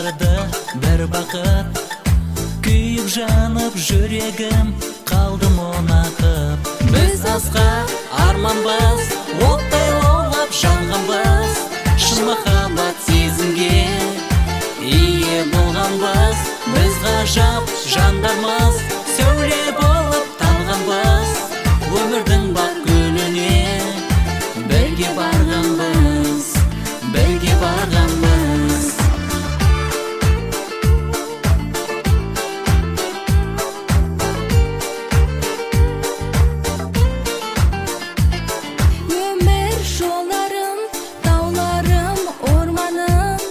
барды бір бақыт, күйіп жанып жүрегім қалды мұнақып. Біз асқақ арманбыз, оттай лаулап жанғанбыз, шын махаббат сезімге ие болғанбыз. Біз ғажап жандармыз, сәуле болып талғанбыз, өмірдің бақ гүліне бірге барғанбыз, бірге барғанбыз. Өмір жолдарым, тауларым, орманым,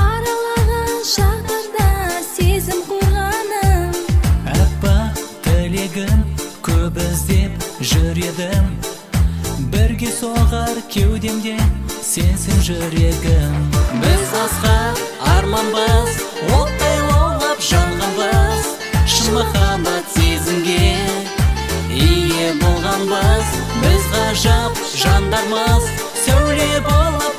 аралаған шақтарда сезім қорғаным. Аппақ тілегім көп іздеп жүр едім, бірге соғар кеудемде сенсің жүрегім. Біз асқақ арманбыз, оттай лаулап жанғанбыз, шын махаббат сезімге ие болғанбыз. Біз ғажап жандармыз, сәуле болып